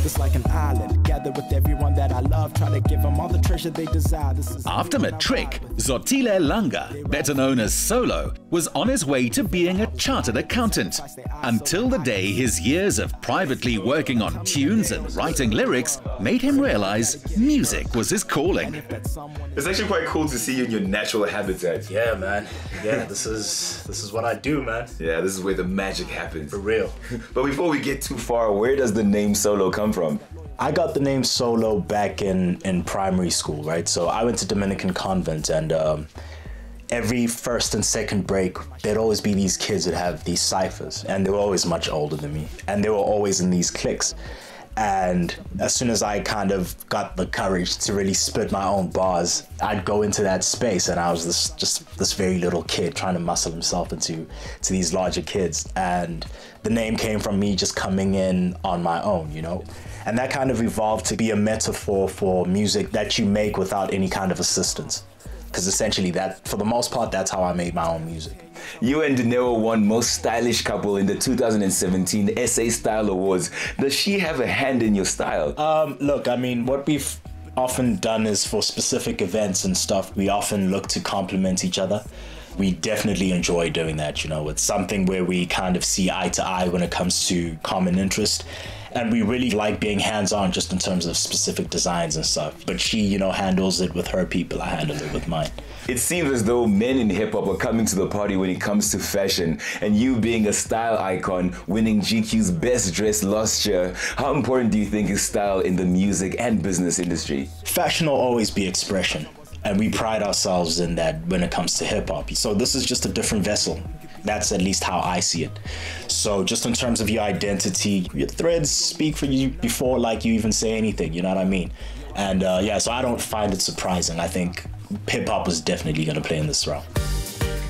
It's like an island, gather with everyone that I love, try to give them all the treasure they desire. After Matric, Zotile Langa, better known as Solo, was on his way to being a chartered accountant, until the day his years of privately working on tunes and writing lyrics made him realize music was his calling. It's actually quite cool to see you in your natural habitat. Yeah, man. Yeah, this is what I do, man. Yeah, this is where the magic happens. For real. But before we get too far, where does the name Solo come from? I got the name Solo back in primary school, right? So I went to Dominican convent, and every first and second break, there'd always be these kids that have these ciphers, and they were always much older than me, and they were always in these cliques. And as soon as I kind of got the courage to really spit my own bars, I'd go into that space, and I was this very little kid trying to muscle himself into these larger kids. And the name came from me just coming in on my own, you know? And that kind of evolved to be a metaphor for music that you make without any kind of assistance. Because essentially that, for the most part, that's how I made my own music. You and De Niro won Most Stylish Couple in the 2017 SA Style Awards. Does she have a hand in your style? Look, I mean, what we've often done is for specific events and stuff, we often look to complement each other. We definitely enjoy doing that, you know. It's something where we kind of see eye to eye when it comes to common interest. And we really like being hands-on just in terms of specific designs and stuff. But she, you know, handles it with her people, I handle it with mine. It seems as though men in hip-hop are coming to the party when it comes to fashion. And you being a style icon, winning GQ's Best Dressed last year, how important do you think is style in the music and business industry? Fashion will always be expression. And we pride ourselves in that when it comes to hip-hop. So this is just a different vessel. That's at least how I see it. So just in terms of your identity, your threads speak for you before like you even say anything, you know what I mean? And yeah, so I don't find it surprising. I think hip-hop is definitely gonna play in this role.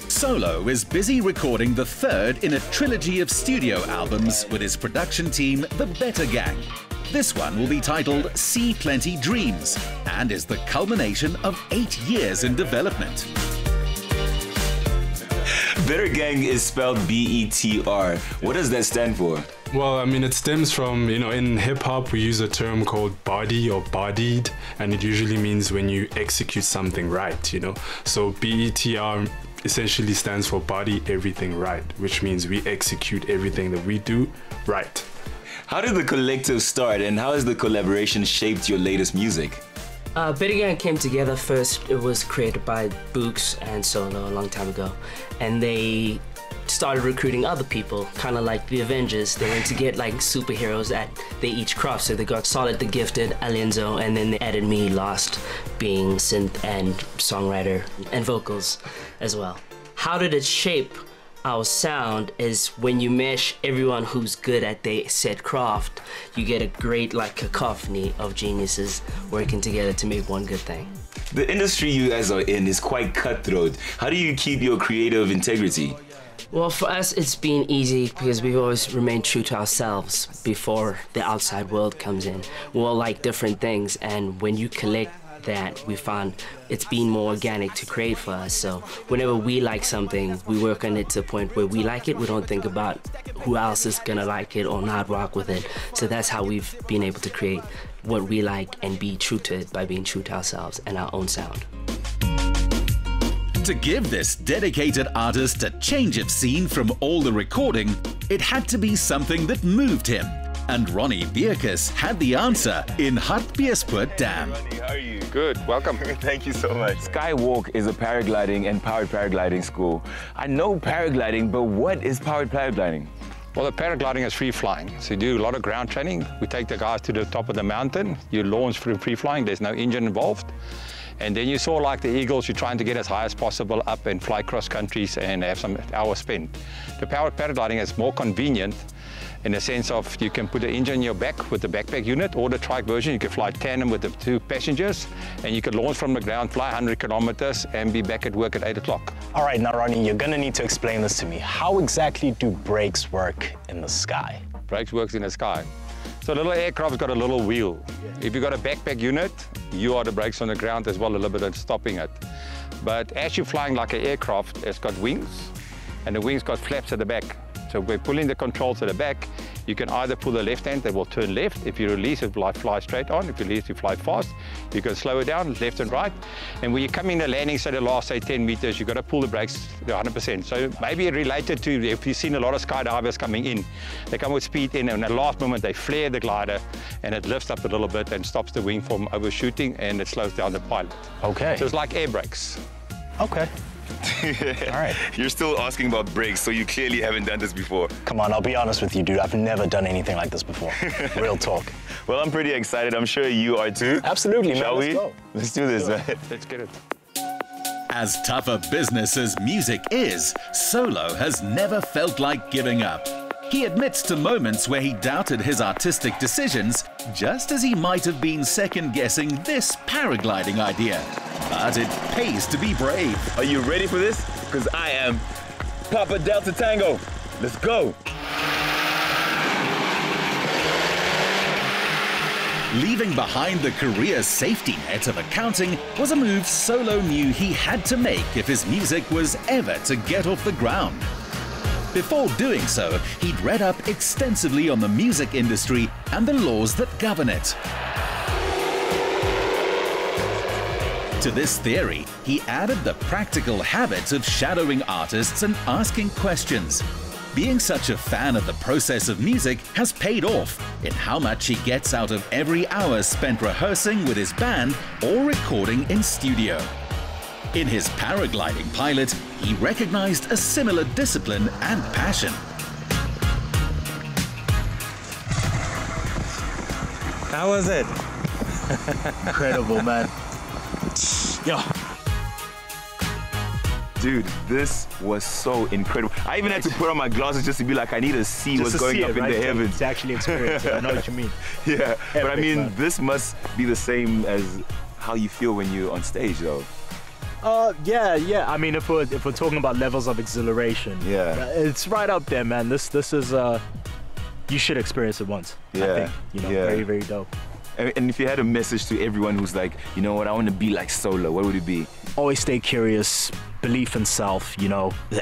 Solo is busy recording the third in a trilogy of studio albums with his production team, the BETR Gang. This one will be titled See Plenty Dreams and is the culmination of 8 years in development. BETR Gang is spelled BETR. What does that stand for? Well, I mean, it stems from, you know, in hip-hop we use a term called body or bodied, and it usually means when you execute something right, you know. So BETR essentially stands for body everything right, which means we execute everything that we do right. How did the collective start, and how has the collaboration shaped your latest music? BETR Gang came together first. It was created by Books and Solo a long time ago, and they started recruiting other people, kind of like the Avengers. They went to get like superheroes that they each craft. So they got Solid the Gifted, Alienzo, and then they added me last, being synth and songwriter and vocals as well. How did it shape our sound is when you mesh everyone who's good at their said craft, you get a great like cacophony of geniuses working together to make one good thing. The industry you guys are in is quite cutthroat. How do you keep your creative integrity? Well, for us, it's been easy because we've always remained true to ourselves before the outside world comes in. We all like different things, and when you collect that, we found it's been more organic to create for us. So whenever we like something, we work on it to the point where we like it. We don't think about who else is gonna like it or not rock with it. So that's how we've been able to create what we like and be true to it by being true to ourselves and our own sound. To give this dedicated artist a change of scene from all the recording, it had to be something that moved him. And Ronnie Bierkus had the answer in Hartbeespoort Dam. Ronnie, how are you? Good, welcome. Thank you so much. Skywalk is a paragliding and powered paragliding school. I know paragliding, but what is powered paragliding? Well, the paragliding is free flying. So you do a lot of ground training. We take the guys to the top of the mountain. You launch through free flying. There's no engine involved. And then you saw like the eagles, you're trying to get as high as possible up and fly cross countries and have some hours spent. The powered paragliding is more convenient in the sense of you can put the engine in your back with the backpack unit, or the trike version, you can fly tandem with the 2 passengers, and you can launch from the ground, fly 100 kilometers, and be back at work at 8 o'clock. All right, now Ronnie, you're gonna need to explain this to me. How exactly do brakes work in the sky? Brakes works in the sky. So a little aircraft's got a little wheel. If you've got a backpack unit, you are the brakes on the ground as well, a little bit of stopping it. But as you're flying like an aircraft, it's got wings, and the wings got flaps at the back. So we're pulling the controls at the back, You can either pull the left hand, they will turn left. If you release, it will fly straight on. If you release, you fly fast. You can slow it down, left and right. And when you come in the landing, say the last, say 10 meters, you've got to pull the brakes to 100%. So maybe related to, if you've seen a lot of skydivers coming in, they come with speed in, and at the last moment, they flare the glider, and it lifts up a little bit and stops the wing from overshooting, and it slows down the pilot. Okay. So it's like air brakes. Okay. All right. You're still asking about brakes, so you clearly haven't done this before. Come on, I'll be honest with you, dude. I've never done anything like this before. Real talk. Well, I'm pretty excited. I'm sure you are too. Absolutely, man. Shall we? Go. Let's do this, man. Let's get it. As tough a business as music is, Solo has never felt like giving up. He admits to moments where he doubted his artistic decisions, just as he might have been second-guessing this paragliding idea. But it pays to be brave. Are you ready for this? Because I am. Papa Delta Tango. Let's go. Leaving behind the career safety net of accounting was a move Solo knew he had to make if his music was ever to get off the ground. Before doing so, he'd read up extensively on the music industry and the laws that govern it. To this theory, he added the practical habit of shadowing artists and asking questions. Being such a fan of the process of music has paid off in how much he gets out of every hour spent rehearsing with his band or recording in studio. In his paragliding pilot, he recognized a similar discipline and passion. How was it? Incredible, man. Yo. Dude, this was so incredible. I even had to put on my glasses just to be like, I need to see what's going up in the heavens. To actually experience it. I know what you mean. Yeah, but I mean, man. this must be the same as how you feel when you're on stage, though. Yeah. I mean, if we're talking about levels of exhilaration, Yeah. it's right up there, man. This is you should experience it once. Yeah, I think, yeah. very, very dope. And if you had a message to everyone who's like, you know what, I want to be like Solo, what would it be? Always stay curious, belief in self,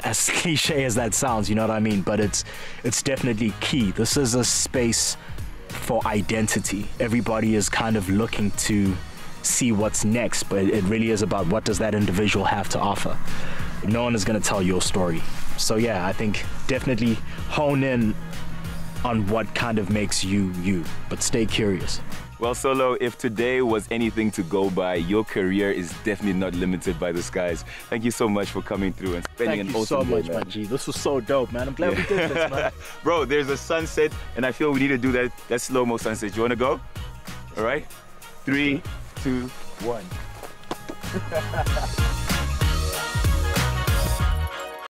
as cliche as that sounds, you know what I mean? But it's definitely key. This is a space for identity. Everybody is kind of looking to see what's next, but it really is about what does that individual have to offer. No one is going to tell your story. So yeah, I think definitely hone in on what kind of makes you you, but stay curious. Well, Solo, if today was anything to go by, your career is definitely not limited by the skies. Thank you so much for coming through and spending an awesome day. Thank you so much, my G. This was so dope, man. I'm glad we did this, man. Bro, there's a sunset, and I feel we need to do that slow-mo sunset. You want to go? All right? 3, 2, 1.